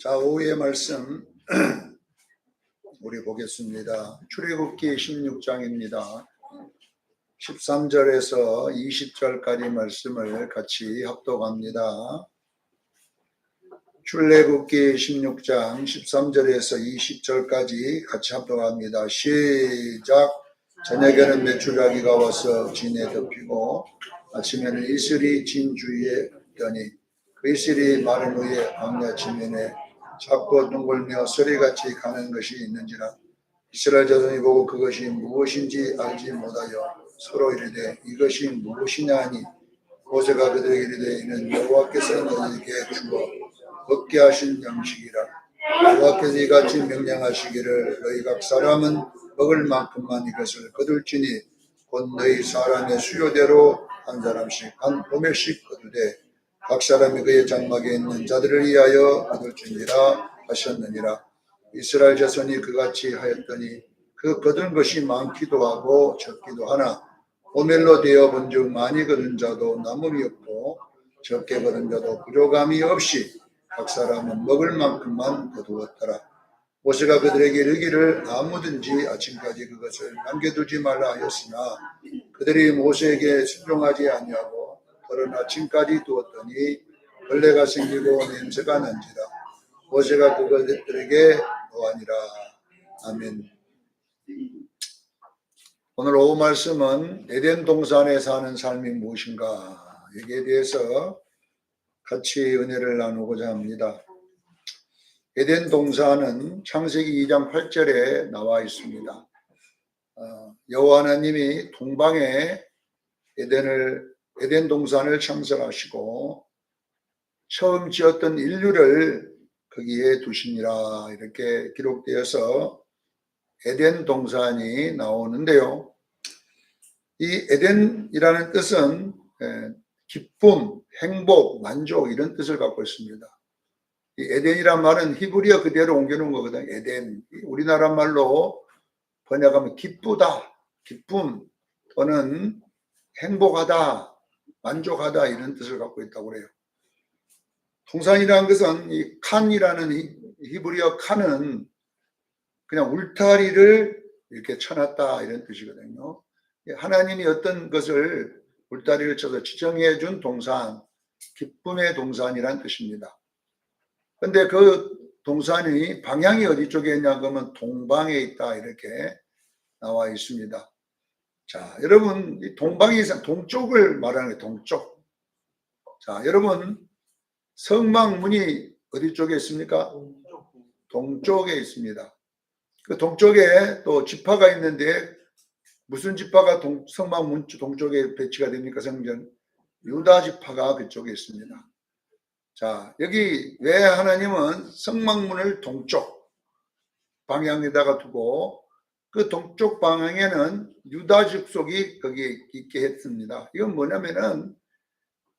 자, 오후의 말씀 우리 보겠습니다. 출애굽기 16장입니다. 13절에서 20절까지 말씀을 같이 합독합니다. 출애굽기 16장 13절에서 20절까지 같이 합독합니다. 시작. 저녁에는 메추라기가 와서 진에 덮이고 아침에는 이슬이 진 주위에 떠니 그 이슬이 마른 후에 광야 지면에 작고 둥글며 소리같이 가는 것이 있는지라 이스라엘 자손이 보고 그것이 무엇인지 알지 못하여 서로 이르되 이것이 무엇이냐 하니 모세가 그들에게 이르되 이는 여호와께서 너희에게 주어 먹게 하신 양식이라. 여호와께서 이같이 명령하시기를 너희 각 사람은 먹을 만큼만 이것을 거둘지니 곧 너희 사람의 수요대로 한 사람씩 한 호멜씩 거두되 각 사람이 그의 장막에 있는 자들을 위하여 거둘지니라 하셨느니라. 이스라엘 자손이 그같이 하였더니 그 거둔 것이 많기도 하고 적기도 하나 호멜로 되어 본즉 많이 거둔 자도 남음이 없고 적게 거둔 자도 부족함이 없이 각 사람은 먹을 만큼만 거두었더라. 모세가 그들에게 이르기를 아무든지 아침까지 그것을 남겨두지 말라 하였으나 그들이 모세에게 순종하지 아니하고 더른 아침까지 두었더니 벌레가 생기고 냄새가 난지라. 모세가 그것들에게 노하니라. 아멘. 오늘 오후 말씀은 에덴 동산에 사는 삶이 무엇인가 여기에 대해서 같이 은혜를 나누고자 합니다. 에덴 동산은 창세기 2장 8절에 나와 있습니다. 여호와 하나님이 동방에 에덴 동산을 창설하시고 처음 지었던 인류를 거기에 두시니라 이렇게 기록되어서 에덴 동산이 나오는데요. 이 에덴이라는 뜻은 기쁨, 행복, 만족 이런 뜻을 갖고 있습니다. 이 에덴이란 말은 히브리어 그대로 옮겨놓은 거거든요. 에덴. 우리나라 말로 번역하면 기쁘다, 기쁨 또는 행복하다, 만족하다 이런 뜻을 갖고 있다고 그래요. 동산이라는 것은 이 칸이라는 히브리어 칸은 그냥 울타리를 이렇게 쳐놨다 이런 뜻이거든요. 하나님이 어떤 것을 울타리를 쳐서 지정해 준 동산, 기쁨의 동산이란 뜻입니다. 그런데 그 동산이 방향이 어디 쪽에 있냐 그러면 동방에 있다 이렇게 나와 있습니다. 자, 여러분 이 동방이 동쪽을 말하는 거예요. 동쪽. 자, 여러분 성막문이 어디 쪽에 있습니까? 동쪽에 있습니다. 그 동쪽에 또 지파가 있는데 무슨 지파가 성막문 동쪽에 배치가 됩니까? 성전 유다 지파가 그쪽에 있습니다. 자, 여기 왜 하나님은 성막문을 동쪽 방향에다가 두고 그 동쪽 방향에는 유다 족속이 거기에 있게 했습니다. 이건 뭐냐면은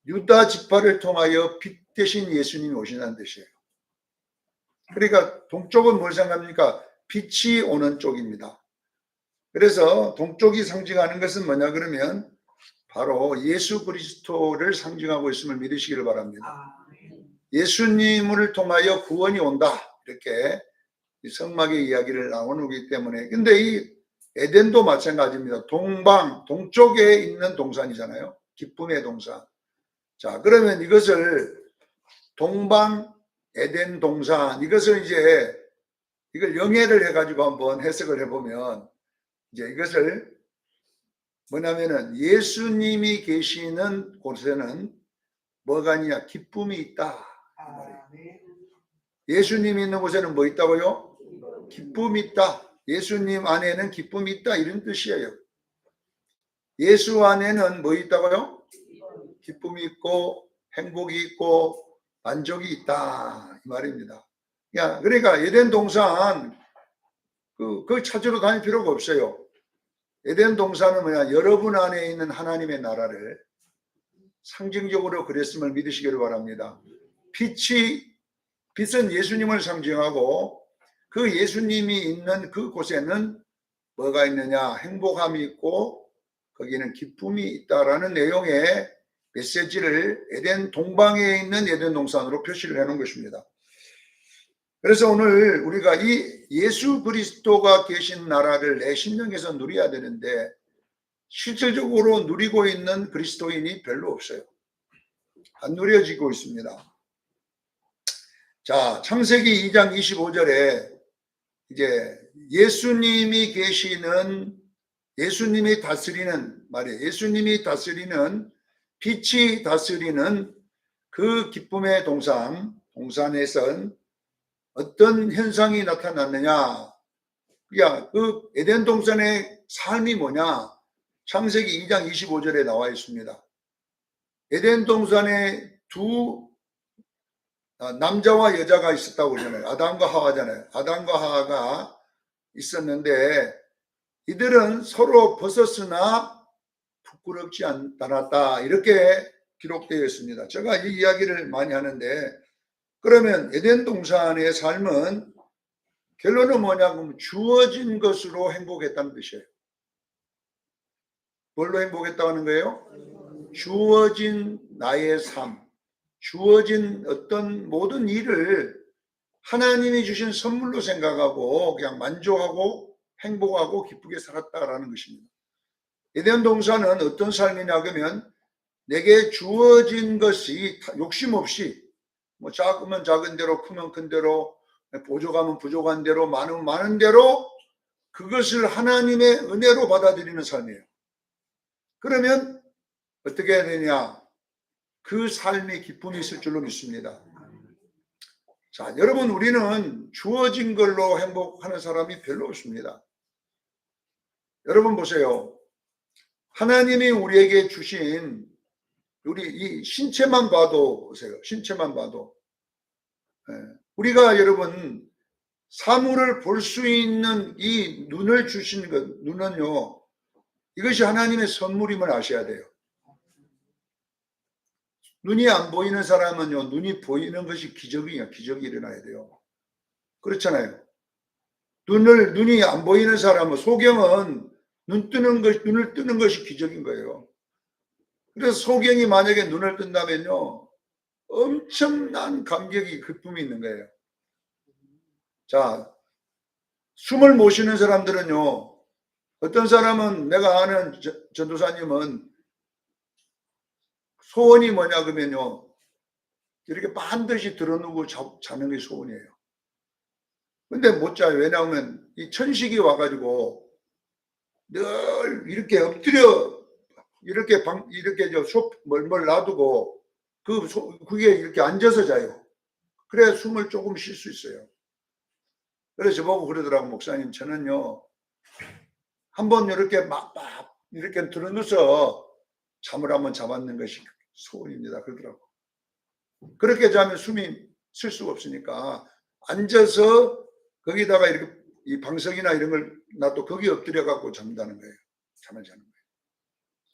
유다 지파를 통하여 빛 대신 예수님이 오신다는 뜻이에요. 그러니까 동쪽은 뭘 생각합니까? 빛이 오는 쪽입니다. 그래서 동쪽이 상징하는 것은 뭐냐 그러면 바로 예수 그리스도를 상징하고 있음을 믿으시기를 바랍니다. 예수님을 통하여 구원이 온다 이렇게 성막의 이야기를 나누기 때문에. 근데 이 에덴도 마찬가지입니다. 동쪽에 있는 동산이잖아요. 기쁨의 동산. 자, 그러면 이것을 동방 에덴 동산 이것을 이걸 영예를 해가지고 한번 해석을 해보면 이제 이것을 뭐냐면은 예수님이 계시는 곳에는 뭐가 있냐? 기쁨이 있다. 예수님이 있는 곳에는 뭐 있다고요? 기쁨이 있다. 예수님 안에는 기쁨이 있다. 이런 뜻이에요. 예수 안에는 뭐 있다고요? 기쁨이 있고 행복이 있고 만족이 있다. 이 말입니다. 그러니까 에덴 동산 그걸 찾으러 다닐 필요가 없어요. 에덴 동산은 뭐냐? 여러분 안에 있는 하나님의 나라를 상징적으로 그랬음을 믿으시기를 바랍니다. 빛은 예수님을 상징하고 그 예수님이 있는 그곳에는 뭐가 있느냐? 행복함이 있고 거기는 기쁨이 있다라는 내용의 메시지를 에덴 동방에 있는 에덴 동산으로 표시를 해놓은 것입니다. 그래서 오늘 우리가 이 예수 그리스도가 계신 나라를 내 심령에서 누려야 되는데 실질적으로 누리고 있는 그리스도인이 별로 없어요. 안 누려지고 있습니다. 자, 창세기 2장 25절에 이제 예수님이 계시는, 예수님이 다스리는 말이에요. 예수님이 다스리는, 빛이 다스리는 그 기쁨의 동산에선 어떤 현상이 나타났느냐? 그 에덴 동산의 삶이 뭐냐? 창세기 2장 25절에 나와 있습니다. 에덴 동산에 두 남자와 여자가 있었다고 그러잖아요. 아담과 하와잖아요. 아담과 하와가 있었는데 이들은 서로 벗었으나 부끄럽지 않았다. 이렇게 기록되어 있습니다. 제가 이 이야기를 많이 하는데 그러면 에덴 동산의 삶은 결론은 뭐냐면 주어진 것으로 행복했다는 뜻이에요. 뭘로 행복했다는 거예요? 주어진 나의 삶, 주어진 어떤 모든 일을 하나님이 주신 선물로 생각하고 그냥 만족하고 행복하고 기쁘게 살았다라는 것입니다. 에덴 동산은 어떤 삶이냐 그러면 내게 주어진 것이 욕심 없이 뭐 작으면 작은 대로 크면 큰 대로 부족하면 부족한 대로 많으면 많은 대로 그것을 하나님의 은혜로 받아들이는 삶이에요. 그러면 어떻게 해야 되냐? 그 삶에 기쁨이 있을 줄로 믿습니다. 자, 여러분 우리는 주어진 걸로 행복하는 사람이 별로 없습니다. 여러분 보세요. 하나님이 우리에게 주신 우리 이 신체만 봐도 보세요. 신체만 봐도 우리가 여러분 사물을 볼 수 있는 이 눈을 주신 것, 눈은요, 이것이 하나님의 선물임을 아셔야 돼요. 눈이 안 보이는 사람은요, 눈이 보이는 것이 기적이에요. 기적이 일어나야 돼요. 그렇잖아요. 눈이 안 보이는 사람은, 소경은 눈을 뜨는 것이 기적인 거예요. 그래서 소경이 만약에 눈을 뜬다면요, 엄청난 감격이, 기쁨이 있는 거예요. 자, 숨을 못 쉬는 사람들은요, 어떤 사람은, 내가 아는 전도사님은 소원이 뭐냐 그러면요, 이렇게 반드시 들어누고 자는 게 소원이에요. 근데 못 자요. 왜냐하면 이 천식이 와가지고 늘 이렇게 엎드려 이렇게 멀멀 놔두고 그게 이렇게 앉아서 자요. 그래야 숨을 조금 쉴 수 있어요. 그래서 저보고 그러더라고, 목사님, 저는요 한번 이렇게 이렇게 들어누워서 잠을 한번 잡았는 것이 소원입니다. 그러더라고. 그렇게 자면 숨이 쉴 수가 없으니까 앉아서 거기다가 이렇게 이 방석이나 이런 걸 놔도 거기 엎드려 갖고 잠자는 거예요. 잠을 자는 거예요.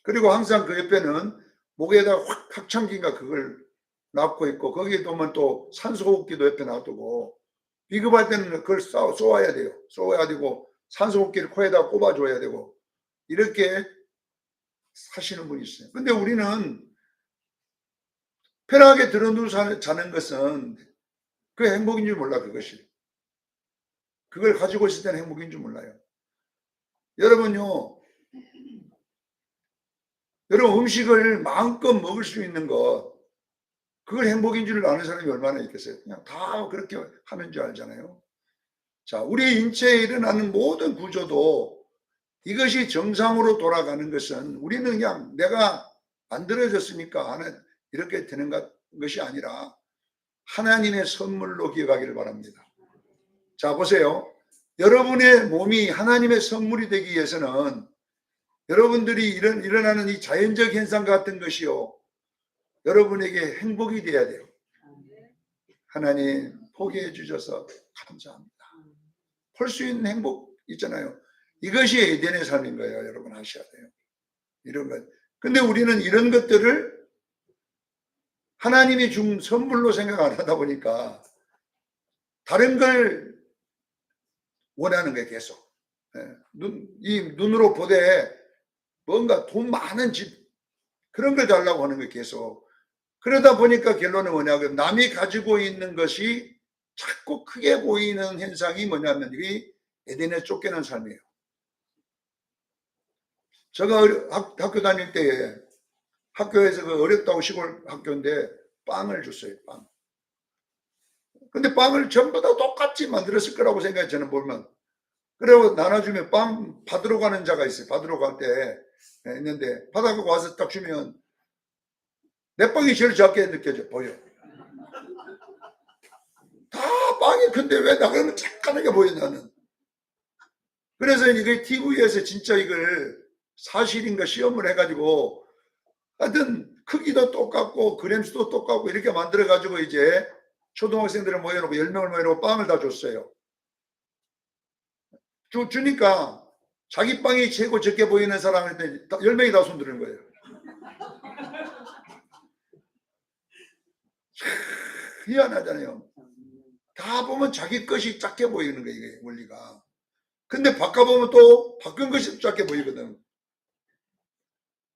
그리고 항상 그 옆에는 목에다가 확창기인가 그걸 놔고 있고, 거기에 보면 또 산소호흡기도 옆에 놔두고, 비급할 때는 그걸 쏘아야 돼요. 쏘아야 되고 산소호흡기를 코에다 꼽아줘야 되고, 이렇게 사시는 분이 있어요. 근데 우리는 편하게 들어누워 자는 것은 그게 행복인 줄 몰라. 그걸 가지고 있을 때는 행복인 줄 몰라요. 여러분 음식을 마음껏 먹을 수 있는 것, 그걸 행복인 줄 아는 사람이 얼마나 있겠어요. 그냥 다 그렇게 하는 줄 알잖아요. 자, 우리 인체에 일어나는 모든 구조도 이것이 정상으로 돌아가는 것은 우리는 그냥 내가 만들어졌으니까 이렇게 되는 것이 아니라 하나님의 선물로 기억하기를 바랍니다. 자, 보세요. 여러분의 몸이 하나님의 선물이 되기 위해서는 여러분들이 일어나는 이 자연적 현상 같은 것이요, 여러분에게 행복이 돼야 돼요. 하나님 포기해 주셔서 감사합니다. 볼 수 있는 행복 있잖아요. 이것이 에덴의 삶인 거예요. 여러분 아셔야 돼요. 이런 것. 근데 우리는 이런 것들을 하나님이 준 선물로 생각 안 하다 보니까 다른 걸 원하는 거예요. 계속. 이 눈으로 보되 뭔가 돈 많은 집, 그런 걸 달라고 하는 거예요. 계속. 그러다 보니까 결론은 뭐냐면 남이 가지고 있는 것이 자꾸 크게 보이는 현상이 뭐냐면 이 에덴에 쫓겨난 삶이에요. 제가 학교 다닐 때에 학교에서 그 어렵다고 시골 학교인데 빵을 줬어요. 빵. 근데 빵을 전부 다 똑같이 만들었을 거라고 생각해 저는 보면. 그리고 나눠주면 빵 받으러 가는 자가 있어요. 받으러 갈 때 있는데 받아서 와서 딱 주면 내 빵이 제일 작게 느껴져 보여. 다 빵이 큰데 왜 나 그러면 작게 보여 나는. 그래서 이게 TV에서 진짜 이걸 사실인가 시험을 해가지고 하여튼 크기도 똑같고 그램수도 똑같고 이렇게 만들어가지고 이제 초등학생들을 모여놓고 10명을 모여놓고 빵을 다 줬어요. 주니까 자기 빵이 최고 적게 보이는 사람한테 10명이 다 손드는 거예요. 희한하잖아요. 다 보면 자기 것이 작게 보이는 거예요. 이게 원리가. 근데 바꿔보면 또 바꾼 것이 작게 보이거든.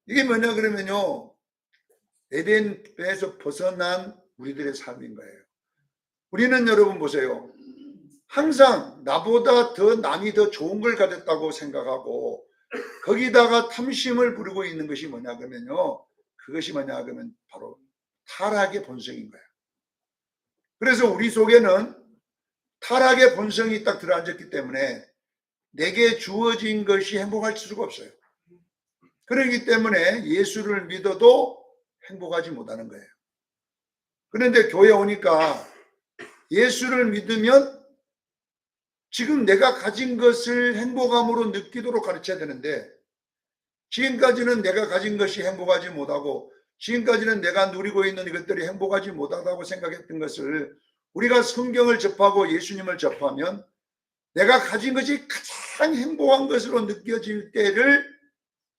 이게 뭐냐 그러면요. 에덴에서 벗어난 우리들의 삶인 거예요. 우리는 여러분 보세요. 항상 나보다 더 남이 더 좋은 걸 가졌다고 생각하고 거기다가 탐심을 부리고 있는 것이 뭐냐 그러면요. 그것이 뭐냐 그러면 바로 타락의 본성인 거예요. 그래서 우리 속에는 타락의 본성이 딱 들어앉았기 때문에 내게 주어진 것이 행복할 수가 없어요. 그렇기 때문에 예수를 믿어도 행복하지 못하는 거예요. 그런데 교회 오니까 예수를 믿으면 지금 내가 가진 것을 행복함으로 느끼도록 가르쳐야 되는데 지금까지는 내가 가진 것이 행복하지 못하고 지금까지는 내가 누리고 있는 이것들이 행복하지 못하다고 생각했던 것을 우리가 성경을 접하고 예수님을 접하면 내가 가진 것이 가장 행복한 것으로 느껴질 때를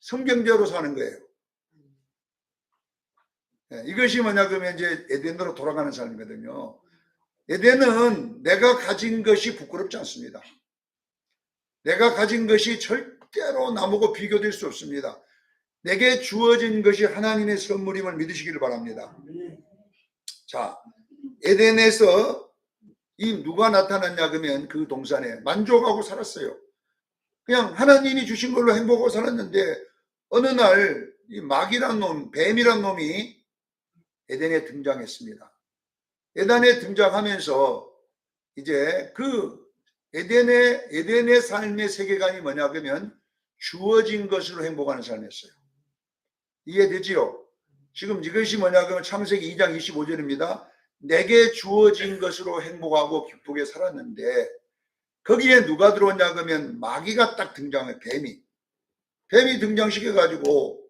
성경대로 사는 거예요. 이것이 뭐냐 그러면 이제 에덴으로 돌아가는 삶이거든요. 에덴은 내가 가진 것이 부끄럽지 않습니다. 내가 가진 것이 절대로 남하고 비교될 수 없습니다. 내게 주어진 것이 하나님의 선물임을 믿으시기를 바랍니다. 자, 에덴에서 이 누가 나타났냐 그러면 그 동산에 만족하고 살았어요. 그냥 하나님이 주신 걸로 행복하고 살았는데 어느 날 이 마귀란 놈, 뱀이란 놈이 에덴에 등장했습니다. 에덴에 등장하면서 이제 그 에덴의 삶의 세계관이 뭐냐 그러면 주어진 것으로 행복하는 삶이었어요. 이해되지요? 지금 이것이 뭐냐 그러면 창세기 2장 25절입니다. 내게 주어진 것으로 행복하고 기쁘게 살았는데 거기에 누가 들어왔냐 그러면 마귀가 딱 등장해. 뱀이 등장시켜가지고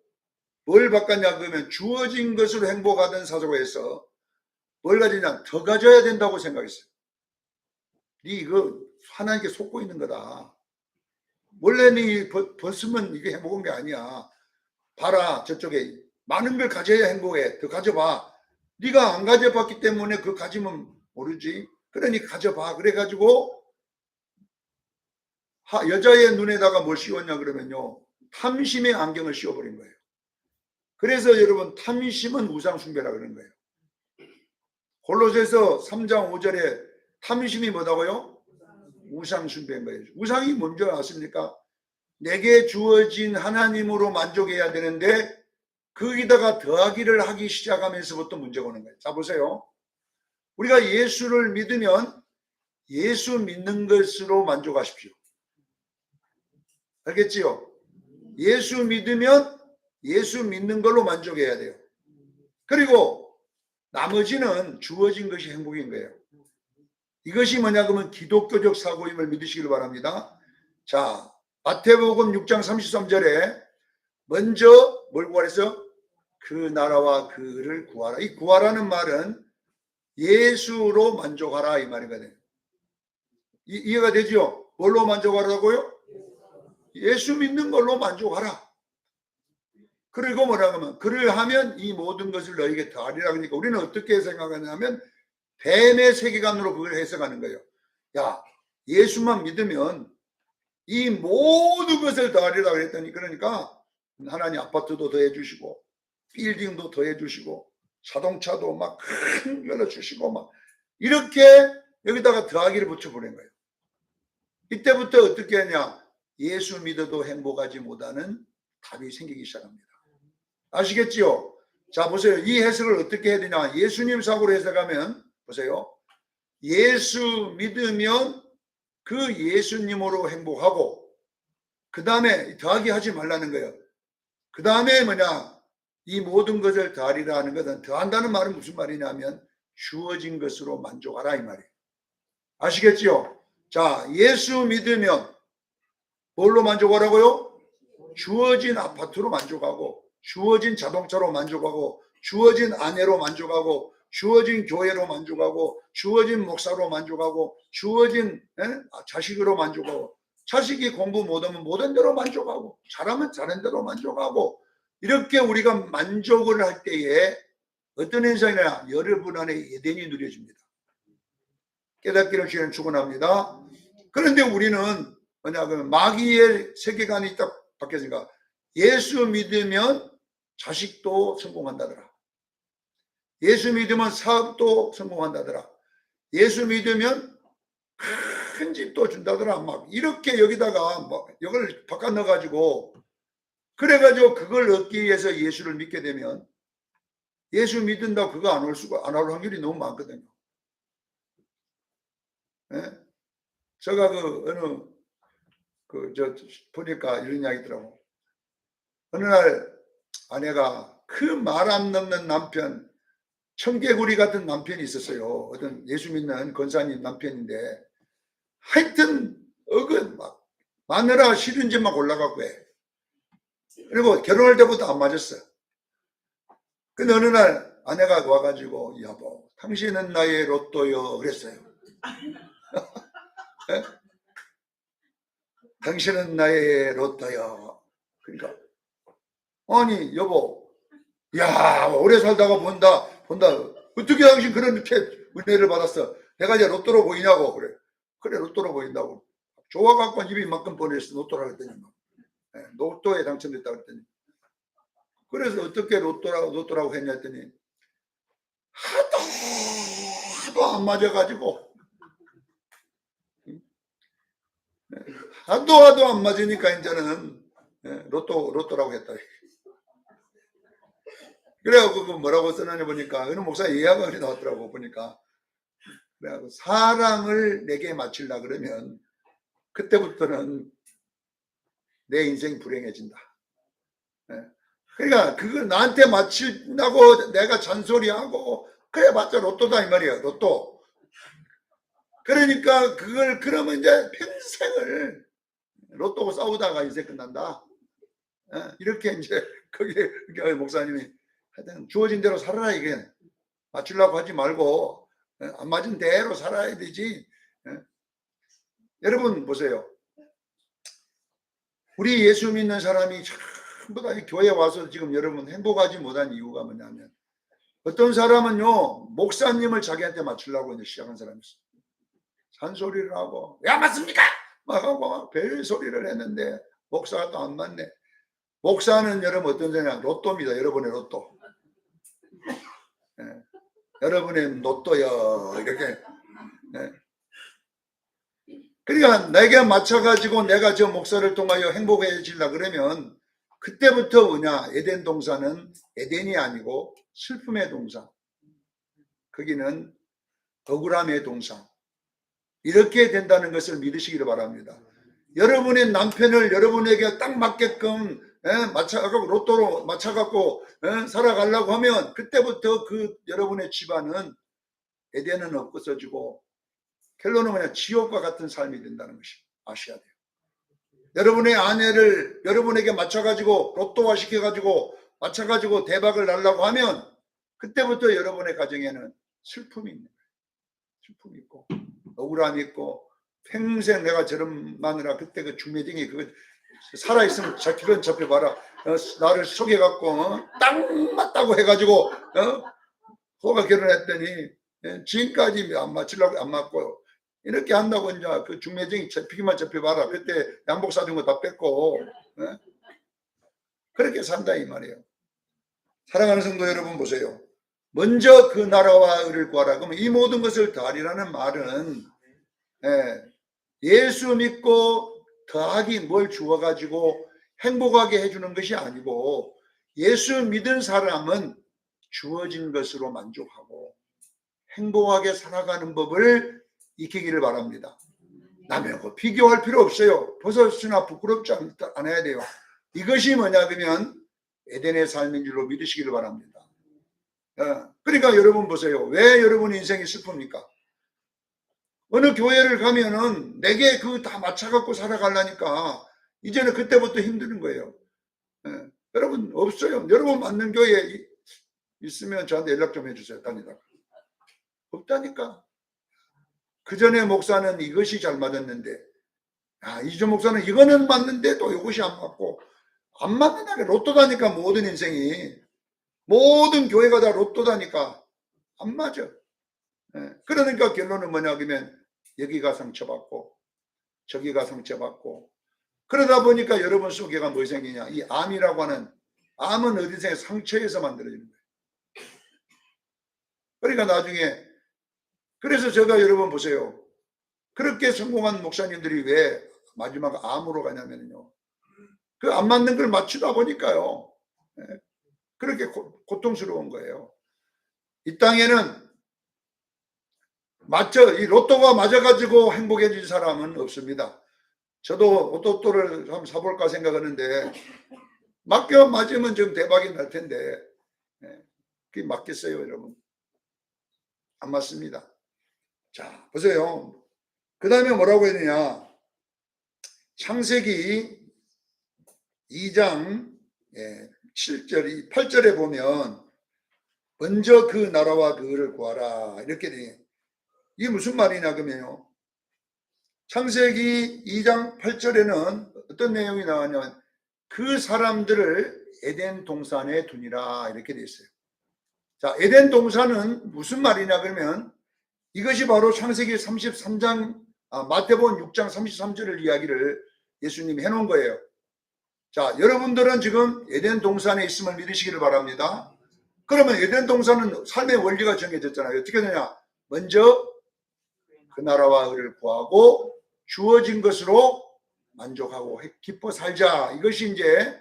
뭘 바꿨냐 그러면 주어진 것으로 행복하던 사고에서 뭘 가지냐 더 가져야 된다고 생각했어요. 네 이거 하나님께 속고 있는 거다. 원래 네 벗으면 이게 행복한 게 아니야. 봐라 저쪽에 많은 걸 가져야 행복해. 더 가져봐. 네가 안 가져봤기 때문에 그거 가지면 모르지. 그러니 가져봐. 그래가지고 여자의 눈에다가 뭘 씌웠냐 그러면요. 탐심의 안경을 씌워버린 거예요. 그래서 여러분 탐심은 우상숭배라 그러는 거예요. 골로새서 3장 5절에 탐심이 뭐다고요? 우상숭배인 거예요. 우상이 뭔지 아십니까? 내게 주어진 하나님으로 만족해야 되는데 거기다가 더하기를 하기 시작하면서부터 문제가 오는 거예요. 자 보세요. 우리가 예수를 믿으면 예수 믿는 것으로 만족하십시오. 알겠지요? 예수 믿으면 예수 믿는 걸로 만족해야 돼요. 그리고 나머지는 주어진 것이 행복인 거예요. 이것이 뭐냐 그러면 기독교적 사고임을 믿으시길 바랍니다. 자, 마태복음 6장 33절에 먼저 뭘 구하랬어? 그 나라와 그를 구하라. 이 구하라는 말은 예수로 만족하라 이 말이거든요. 이해가 되죠? 뭘로 만족하라고요? 예수 믿는 걸로 만족하라. 그리고 뭐라 하면 그를 하면 이 모든 것을 너에게 더하리라. 그러니까 우리는 어떻게 생각하냐면 뱀의 세계관으로 그걸 해석하는 거예요. 야, 예수만 믿으면 이 모든 것을 더하리라 그랬더니 그러니까 하나님 아파트도 더해주시고 빌딩도 더해주시고 자동차도 막 큰 걸로 주시고 막 이렇게 여기다가 더하기를 붙여보낸 거예요. 이때부터 어떻게 하냐? 예수 믿어도 행복하지 못하는 답이 생기기 시작합니다. 아시겠지요? 자, 보세요. 이 해석을 어떻게 해야 되냐? 예수님 사고로 해석하면 보세요. 예수 믿으면 그 예수님으로 행복하고, 그 다음에 더하기 하지 말라는 거예요. 그 다음에 뭐냐? 이 모든 것을 더하리라 하는 것은, 더한다는 말은 무슨 말이냐면 주어진 것으로 만족하라 이 말이에요. 아시겠지요? 자, 예수 믿으면 뭘로 만족하라고요? 주어진 아파트로 만족하고, 주어진 자동차로 만족하고, 주어진 아내로 만족하고, 주어진 교회로 만족하고, 주어진 목사로 만족하고, 주어진 자식으로 만족하고, 자식이 공부 못하면 못한 대로 만족하고, 잘하면 잘한 대로 만족하고, 이렇게 우리가 만족을 할 때에 어떤 현상이냐? 여러분 안에 에덴이 누려집니다. 깨닫기를 주는 축원합니다. 그런데 우리는 뭐냐면 마귀의 세계관이 딱 바뀌었으니까, 예수 믿으면 자식도 성공한다더라. 예수 믿으면 사업도 성공한다더라. 예수 믿으면 큰 집도 준다더라. 막 이렇게 여기다가 막 이걸 바꿔 넣어가지고, 그래가지고 그걸 얻기 위해서 예수를 믿게 되면, 예수 믿는다고 그거 안 올 확률이 너무 많거든요. 예? 제가 보니까 이런 이야기 있더라고. 어느 날 아내가 그 말 안 넘는 남편, 청개구리 같은 남편이 있었어요. 어떤 예수 믿는 권사님 남편인데, 하여튼 막 마누라 싫은 집만 골라갖고 해. 그리고 결혼할 때부터 안 맞았어. 근데 어느 날 아내가 와가지고, 여보, 당신은 나의 로또요 그랬어요. 네? 당신은 나의 로또요. 그러니까 아니 여보, 야 오래 살다가 본다. 어떻게 당신 그런 은혜를 받았어? 내가 이제 로또로 보이냐고. 그래 로또로 보인다고. 좋아갖고 입이 만큼 보냈어. 로또라고 했더니 네, 로또에 당첨됐다고 했더니, 그래서 어떻게 로또라고 했냐 했더니, 하도 안 맞아가지고, 하도 안 맞으니까 이제는 로또라고 했다. 그래갖고 그 뭐라고 써놨냐 보니까 어느 목사 예화가 나왔더라고. 보니까 그래갖고 사랑을 내게 맞추려 그러면 그때부터는 내 인생이 불행해진다. 그러니까 그걸 나한테 맞춘다고 내가 잔소리하고 그래 맞자 로또다 이 말이에요. 로또. 그러니까 그러면 이제 평생을 로또고 싸우다가 이제 끝난다. 이렇게 이제 거기 목사님이 하여튼 주어진 대로 살아라 이게. 맞추려고 하지 말고 안 맞은 대로 살아야 되지. 여러분 보세요. 우리 예수 믿는 사람이 전부 다 교회 와서 지금 여러분 행복하지 못한 이유가 뭐냐면, 어떤 사람은요 목사님을 자기한테 맞추려고 이제 시작한 사람이 있어요. 잔소리를 하고 야 맞습니까? 막 하고 막 별 소리를 했는데 목사가 또 안 맞네. 목사는 여러분 어떤 데냐? 로또입니다. 여러분의 로또. 여러분의 로또요 이렇게. 그러니까 내게 맞춰가지고 내가 저 목사를 통하여 행복해지려 그러면 그때부터 뭐냐? 에덴 동산은 에덴이 아니고 슬픔의 동산. 거기는 억울함의 동산. 이렇게 된다는 것을 믿으시기를 바랍니다. 여러분의 남편을 여러분에게 딱 맞게끔 맞춰갖고 로또로 맞춰갖고 살아가려고 하면 그때부터 그 여러분의 집안은 에덴은 없어지고 결론은 그냥 지옥과 같은 삶이 된다는 것이 아셔야 돼요. 여러분의 아내를 여러분에게 맞춰가지고 로또화 시켜가지고 맞춰가지고 대박을 날라고 하면 그때부터 여러분의 가정에는 슬픔이 있는 거예요. 슬픔이 있고 억울함이 있고, 평생 내가 저런 마누라 그때 그 중매쟁이 그거 살아있으면 기분 잡혀봐라. 나를 속여갖고 딱 맞다고 해가지고 호가 결혼했더니 지금까지 안 맞추려고 안 맞고 이렇게 한다고 이제 그 중매쟁이 잡히기만 잡혀봐라. 그때 양복 사준 거 다 뺐고 그렇게 산다 이 말이에요. 사랑하는 성도 여러분 보세요. 먼저 그 나라와 의를 구하라. 그러면 이 모든 것을 더하리라는 말은 예수 믿고 더하기 뭘 주어가지고 행복하게 해주는 것이 아니고 예수 믿은 사람은 주어진 것으로 만족하고 행복하게 살아가는 법을 익히기를 바랍니다. 남하고 비교할 필요 없어요. 벗었으나 부끄럽지 않아야 돼요. 이것이 뭐냐 그러면 에덴의 삶인 줄로 믿으시기를 바랍니다. 그러니까 여러분 보세요. 왜 여러분 인생이 슬픕니까? 어느 교회를 가면은 내게 그 다 맞춰갖고 살아가려니까 이제는 그때부터 힘드는 거예요. 여러분 없어요. 여러분 맞는 교회 있으면 저한테 연락 좀 해주세요. 다니다가. 없다니까. 그 전에 목사는 이것이 잘 맞았는데 이전 목사는 이거는 맞는데 또 이것이 안 맞고 안 맞는 게 로또다니까. 모든 인생이 모든 교회가 다 로또다니까 안 맞아. 그러니까 결론은 뭐냐 그러면 여기가 상처받고 저기가 상처받고 그러다 보니까 여러분 속에가 뭐 생기냐. 이 암이라고 하는 암은 어디서 상처에서 만들어지는 거예요. 그러니까 나중에 그래서 제가 여러분 보세요. 그렇게 성공한 목사님들이 왜 마지막 암으로 가냐면요. 그 안 맞는 걸 맞추다 보니까요. 그렇게 고통스러운 거예요. 이 땅에는 이 로또가 맞아가지고 행복해진 사람은 없습니다. 저도 로또를 한번 사볼까 생각하는데 맞으면 좀 대박이 날 텐데 그게 맞겠어요, 여러분? 안 맞습니다. 자, 보세요. 그 다음에 뭐라고 했느냐. 창세기 2장 7절, 8절에 보면 먼저 그 나라와 그 의를 구하라 이렇게 돼. 이게 무슨 말이냐 그러면요. 창세기 2장 8절에는 어떤 내용이 나오냐면 그 사람들을 에덴 동산에 두니라 이렇게 돼 있어요. 자, 에덴 동산은 무슨 말이냐 그러면 이것이 바로 창세기 33장 마태복음 6장 33절을 이야기를 예수님이 해놓은 거예요. 자, 여러분들은 지금 에덴 동산에 있음을 믿으시기를 바랍니다. 그러면 에덴 동산은 삶의 원리가 정해졌잖아요. 어떻게 되냐? 먼저 그 나라와 의를 구하고 주어진 것으로 만족하고 기뻐 살자. 이것이 이제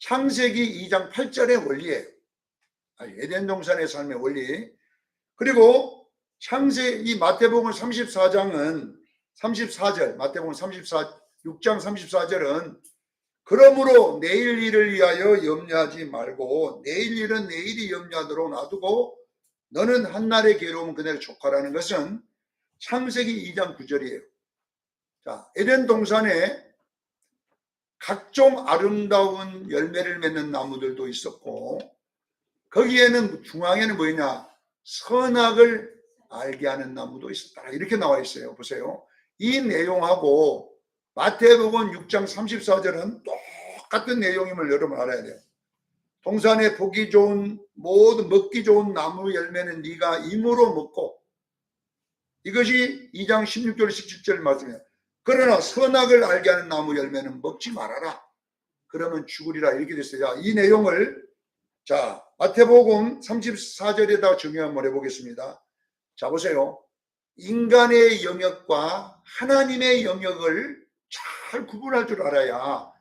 창세기 2장 8절의 원리예요. 에덴 동산의 삶의 원리. 그리고 이 마태복음 34장은 34절, 마태복음 6장 34절은 그러므로 내일 일을 위하여 염려하지 말고 내일 일은 내일이 염려하도록 놔두고 너는 한날의 괴로움은 그날의 족하라는 것은 창세기 2장 9절이에요. 자, 에덴 동산에 각종 아름다운 열매를 맺는 나무들도 있었고 거기에는 중앙에는 뭐냐? 선악을 알게 하는 나무도 있었다. 이렇게 나와 있어요. 보세요. 이 내용하고 마태복음 6장 34절은 똑같은 내용임을 여러분 알아야 돼요. 동산에 보기 좋은 모든 먹기 좋은 나무 열매는 네가 임으로 먹고 이것이 2장 16절 17절 말씀이에요. 그러나 선악을 알게 하는 나무 열매는 먹지 말아라. 그러면 죽으리라 이렇게 됐어요. 이 내용을 마태복음 34절에다 정의 한번 해보겠습니다. 자, 보세요. 인간의 영역과 하나님의 영역을 잘 구분할 줄 알아야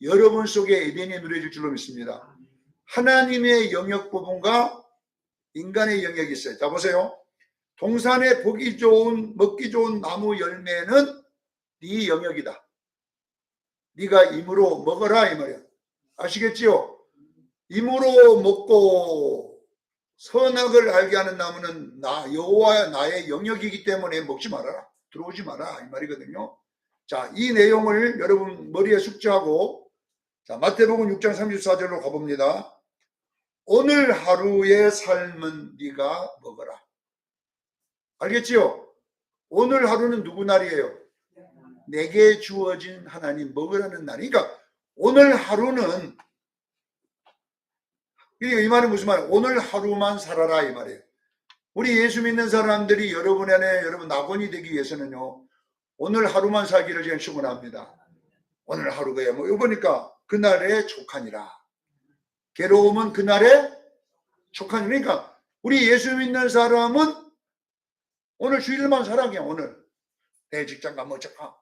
여러분 속에 에덴이 누려질 줄로 믿습니다. 하나님의 영역 부분과 인간의 영역이 있어요. 자, 보세요. 동산에 보기 좋은 먹기 좋은 나무 열매는 네 영역이다. 네가 임으로 먹어라 이 말이야. 아시겠지요? 임으로 먹고 선악을 알게 하는 나무는 여호와 나의 영역이기 때문에 먹지 말아라. 들어오지 마라 이 말이거든요. 자, 이 내용을 여러분 머리에 숙지하고 마태복음 6장 34절로 가봅니다. 오늘 하루의 삶은 네가 먹어라. 알겠지요? 오늘 하루는 누구 날이에요? 내게 주어진 하나님 먹으라는 날이니까 그러니까 오늘 하루는 이 말은 무슨 말이에요? 오늘 하루만 살아라 이 말이에요. 우리 예수 믿는 사람들이 여러분 안에 여러분 낙원이 되기 위해서는요. 오늘 하루만 살기를 제가 축원합니다. 오늘 하루가 뭐 이거니까 그날의 족하니라. 괴로움은 그날의 족하니라. 그러니까 우리 예수 믿는 사람은 오늘 주일만 살아. 그냥 오늘 내 직장 가면 어쩌까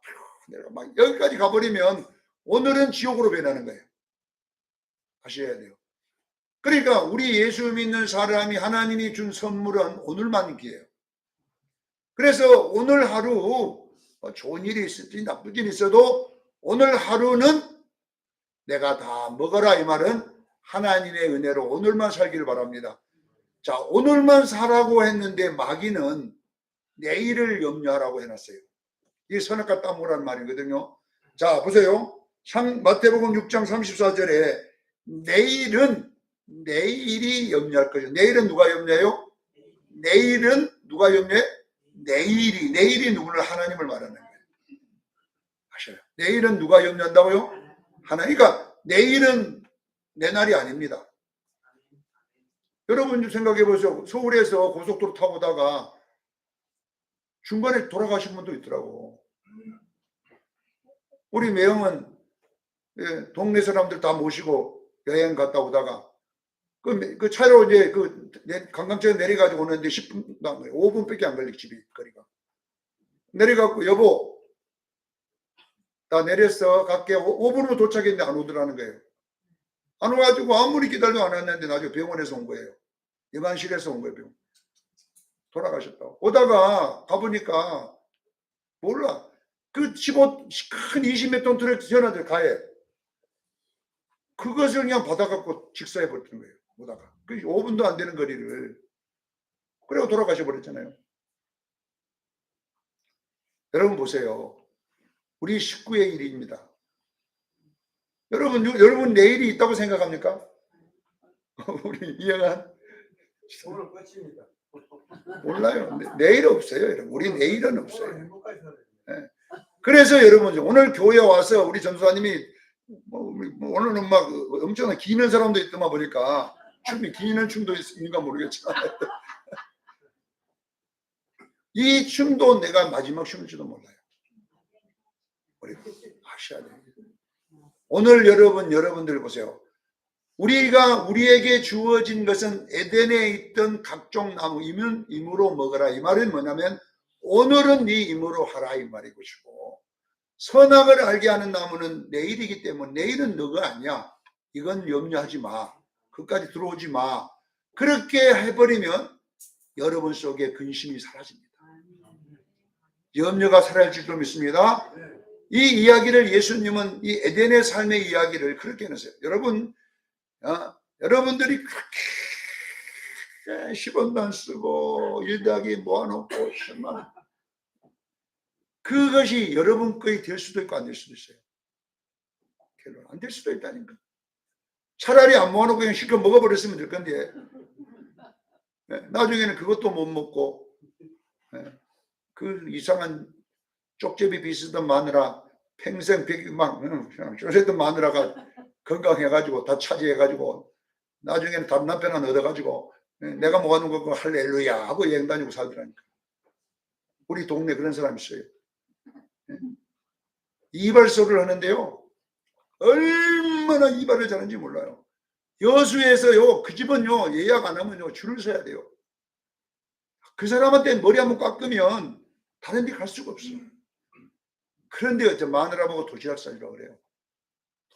내가 막 여기까지 가버리면 오늘은 지옥으로 변하는 거예요. 아셔야 돼요. 그러니까 우리 예수 믿는 사람이 하나님이 준 선물은 오늘만 기회예요. 그래서 오늘 하루 좋은 일이 있을지 나쁘긴 있어도 오늘 하루는 내가 다 먹어라, 이 말은 하나님의 은혜로 오늘만 살기를 바랍니다. 자, 오늘만 살라고 했는데 마귀는 내일을 염려하라고 해놨어요. 이게 선악과 땀오라는 말이거든요. 자, 보세요. 마태복음 6장 34절에 내일이 염려할 거죠. 내일은 누가 염려해요? 내일은 누가 염려해? 내일이 누구를? 하나님을 말하는 거예요. 아셔요. 내일은 누가 염려한다고요? 하나님. 그러니까 내일은 내 날이 아닙니다. 여러분 좀 생각해 보세요. 서울에서 고속도로 타고 오다가 중간에 돌아가신 분도 있더라고. 우리 매형은 동네 사람들 다 모시고 여행 갔다 오다가 그 차로 이제 관광차에 내려가지고 오는데 10분, 5분밖에 안 걸리고 집이 거리가. 내려가고 여보 나 내렸어 갈게. 5분으로 도착했는데 안 오더라는 거예요. 안 와가지고 아무리 기다려도 안 왔는데 나중에 병원에서 온 거예요. 예방실에서 온 거예요. 병원. 돌아가셨다고. 오다가 가보니까 몰라. 그 15, 큰 20몇 톤 트럭 전화들 가해. 그것을 그냥 받아갖고 직사해버리는 거예요. 오다가. 그 5분도 안 되는 거리를. 그리고 돌아가셔버렸잖아요. 여러분 보세요. 우리 식구의 일입니다. 여러분 내일이 있다고 생각합니까? 우리 이영한 오늘 끝입니다. 몰라요. 내일 없어요. 여러분. 우리 내일은 없어요. 네. 그래서 여러분 오늘 교회 와서 우리 전도사님이 오늘은 막 엄청나게 기는 사람도 있더만 보니까 춤이 기는 춤도 있는가 모르겠지만 이 춤도 내가 마지막 춤일지도 몰라요. 우리 아셔야 돼요. 오늘 여러분들 보세요. 우리에게 주어진 것은 에덴에 있던 각종 나무 임으로 먹어라. 이 말은 뭐냐면 오늘은 네 임으로 하라 이 말이 것이고, 선악을 알게 하는 나무는 내일이기 때문에 내일은 너가 아니야. 이건 염려하지 마. 그까지 들어오지 마. 그렇게 해버리면 여러분 속에 근심이 사라집니다. 염려가 사라질지도 믿습니다. 이 이야기를 예수님은 이 에덴의 삶의 이야기를 그렇게 해놨어요. 여러분들이 그렇게 10원도 안 쓰고 일하기 모아놓고 10만 그것이 여러분 거에 될 수도 있고 안 될 수도 있어요. 결론 안 될 수도 있다니까. 차라리 안 모아놓고 그냥 실컷 먹어버렸으면 될 건데 나중에는 그것도 못 먹고 그 이상한 쪽제비 비슷한 마누라 평생 막 쪼세던 마누라가 건강해가지고 다 차지해가지고 나중에는 다른 남편 하나 얻어가지고 내가 모아놓은 거 할렐루야 하고 여행 다니고 살더라니까. 우리 동네 그런 사람 있어요. 이발소를 하는데요. 얼마나 이발을 잘하는지 몰라요. 여수에서요, 그 집은요, 예약 안 하면요, 줄을 서야 돼요. 그 사람한테 머리 한번 깎으면 다른 데 갈 수가 없어요. 그런데 마누라보고 도시락 싸주라고 그래요.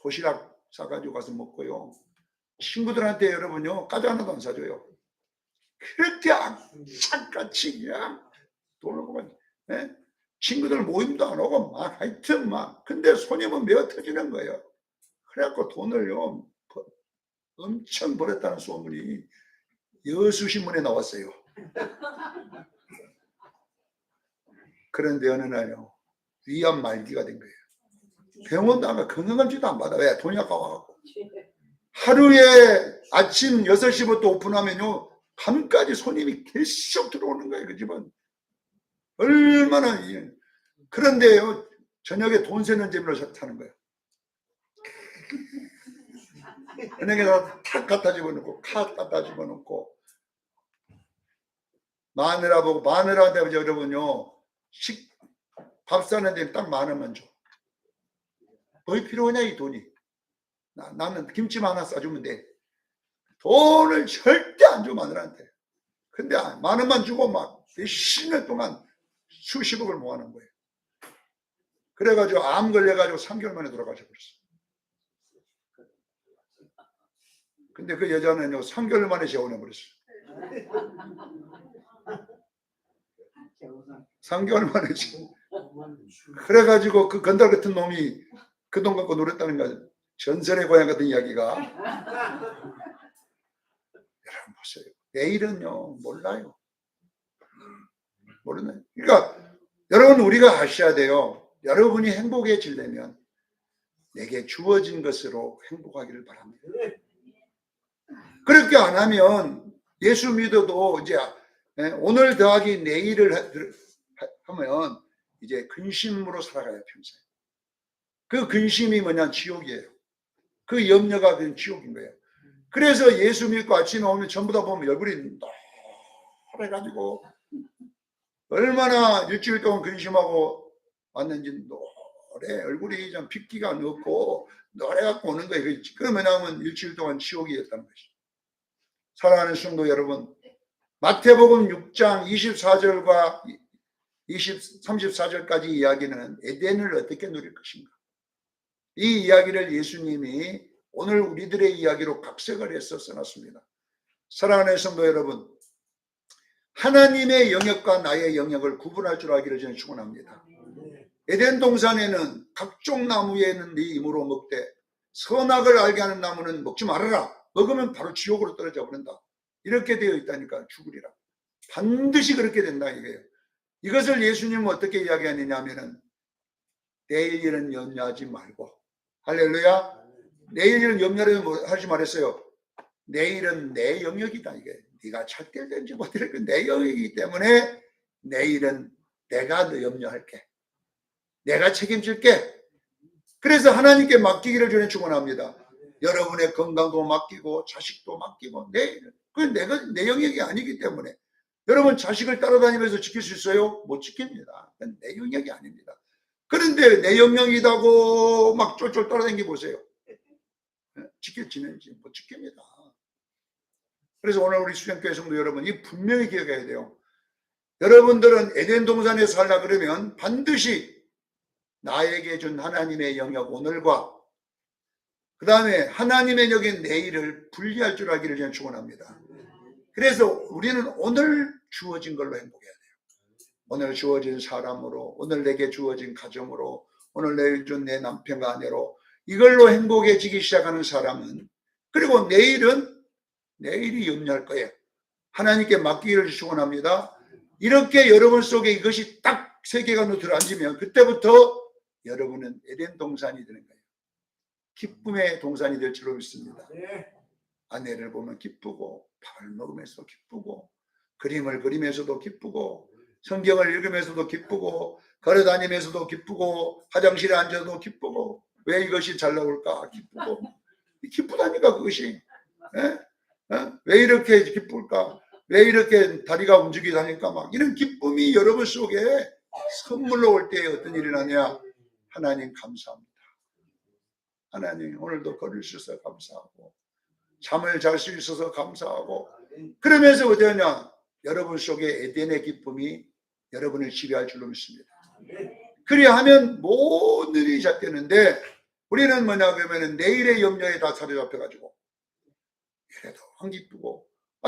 도시락 싸가지고 가서 먹고요. 친구들한테 여러분요, 과자 하나도 안 사줘요. 그렇게 악착같이 그냥 돈을 보고, 친구들 모임도 안 오고, 막, 하여튼 막, 근데 손님은 메어 터지는 거예요. 그래갖고 돈을요, 엄청 벌었다는 소문이 여수신문에 나왔어요. 그런데 어느 날요, 위암 말기가 된 거예요. 병원도 안 가, 건강검진도 안 받아. 왜? 돈이 아까워갖고. 하루에 아침 6시부터 오픈하면요, 밤까지 손님이 계속 들어오는 거예요, 그 집은. 얼마나, 그런데요, 저녁에 돈 세는 재미로 사는 거예요. 은행에다 탁 갖다 집어넣고, 카드 갖다 집어넣고, 마누라보고, 마누라한테 여러분요, 밥 사는 데는 딱 10,000원만 줘. 뭐 필요하냐, 이 돈이. 나는 김치만 하나 싸주면 돼. 돈을 절대 안 줘, 마누라한테. 근데 10,000원 주고 막 몇십 년 동안 수십억을 모아놓은 거예요. 그래가지고 암 걸려가지고 3개월 만에 돌아가셔 버렸어요. 근데 그 여자는요 3개월 만에 재혼해 버렸어요. 3개월 만에 지금. 그래가지고 그 건달 같은 놈이 그 돈 갖고 놀았다는 거예요. 전설의 고향 같은 이야기가. 여러분 보세요. 내일은요 몰라요. 모르네. 그러니까 여러분 우리가 아셔야 돼요. 여러분이 행복해지려면 내게 주어진 것으로 행복하기를 바랍니다. 그렇게 안 하면 예수 믿어도 이제 오늘 더하기 내일을 하면 이제 근심으로 살아가요 평생. 그 근심이 뭐냐 지옥이에요. 그 염려가 그냥 지옥인 거예요. 그래서 예수 믿고 아침에 오면 전부 다 보면 얼굴이 노래가지고 얼마나 일주일 동안 근심하고 왔는지 노래 얼굴이 좀 핏기가 넣고 노래갖고 오는 거예요. 그러면 왜냐하면 일주일 동안 지옥이었다는 것이죠. 사랑하는 성도 여러분, 마태복음 6장 24절과 34절까지 이야기는 에덴을 어떻게 누릴 것인가. 이 이야기를 예수님이 오늘 우리들의 이야기로 각색을 해서 써놨습니다. 사랑하는 성도 여러분, 하나님의 영역과 나의 영역을 구분할 줄 알기를 저는 축원합니다. 에덴 동산에는 각종 나무에는 네 힘으로 먹되 선악을 알게 하는 나무는 먹지 말아라. 먹으면 바로 지옥으로 떨어져 버린다. 이렇게 되어 있다니까 죽으리라. 반드시 그렇게 된다 이거예요. 이것을 예수님은 어떻게 이야기하느냐 하면은 내일 일은 염려하지 말고 할렐루야. 내일 일은 염려하지 말았어요. 내일은 내 영역이다 이게. 네가 잘 될지 못 될지 내 영역이기 때문에 내일은 내가 너 염려할게. 내가 책임질게. 그래서 하나님께 맡기기를 저는 축원합니다. 여러분의 건강도 맡기고 자식도 맡기고 그건 내 영역이 아니기 때문에 여러분 자식을 따라다니면서 지킬 수 있어요? 못 지킵니다. 그건 내 영역이 아닙니다. 그런데 내 영역이라고 막 쫄쫄 따라다니기 보세요. 지킬지는지 못 지킵니다. 그래서 오늘 우리 수련교회 성도 여러분 이 분명히 기억해야 돼요. 여러분들은 에덴 동산에 살라 그러면 반드시 나에게 준 하나님의 영역 오늘과 그 다음에 하나님의 영역인 내일을 분리할 줄 알기를 저는 축원합니다. 그래서 우리는 오늘 주어진 걸로 행복해야 돼요. 오늘 주어진 사람으로, 오늘 내게 주어진 가정으로, 오늘 내일 준 내 남편과 아내로 이걸로 행복해지기 시작하는 사람은 그리고 내일이 염려할 거예요. 하나님께 맡기기를 축원합니다. 이렇게 여러분 속에 이것이 딱 세계관으로 들어앉으면 그때부터 여러분은 에덴 동산이 되는 거예요. 기쁨의 동산이 될 줄로 믿습니다. 아내를 보면 기쁘고 밥을 먹으면서 기쁘고 그림을 그리면서도 기쁘고 성경을 읽으면서도 기쁘고 걸어다니면서도 기쁘고 화장실에 앉아도 기쁘고 왜 이것이 잘 나올까 기쁘고 기쁘다니까 그것이 왜 이렇게 기쁠까 왜 이렇게 다리가 움직이다니까 막 이런 기쁨이 여러분 속에 선물로 올 때 어떤 일이 나냐 하나님 감사합니다. 하나님 오늘도 걸을 수 있어서 감사하고 잠을 잘 수 있어서 감사하고 그러면서 어떠냐 여러분 속에 에덴의 기쁨이 여러분을 지배할 줄로 믿습니다. 그리하면 모든 일이 시작되는데 우리는 뭐냐 그러면 내일의 염려에 다 사로잡혀가지고 그래도 안 기쁘고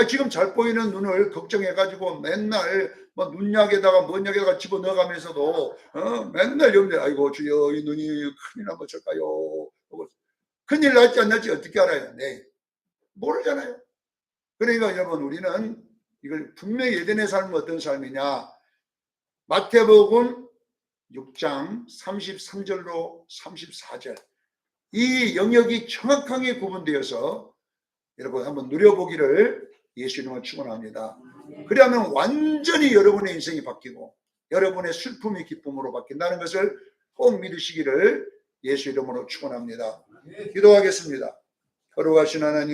지금 잘 보이는 눈을 걱정해가지고 맨날 뭐 눈약에다가 뭔 약에다가 집어넣어가면서도 맨날 염려 아이고 주여 이 눈이 큰일 나면 어쩔까요? 큰일 날지 안 날지 어떻게 알아요? 네. 모르잖아요. 그러니까 여러분 우리는 이걸 분명히 에덴의 삶은 어떤 삶이냐 마태복음 6장 33절로 34절 이 영역이 정확하게 구분되어서 여러분 한번 누려보기를 예수님을 축원합니다. 그러면 완전히 여러분의 인생이 바뀌고 여러분의 슬픔이 기쁨으로 바뀐다는 것을 꼭 믿으시기를 예수 이름으로 축원합니다. 기도하겠습니다. 거룩하신 하나님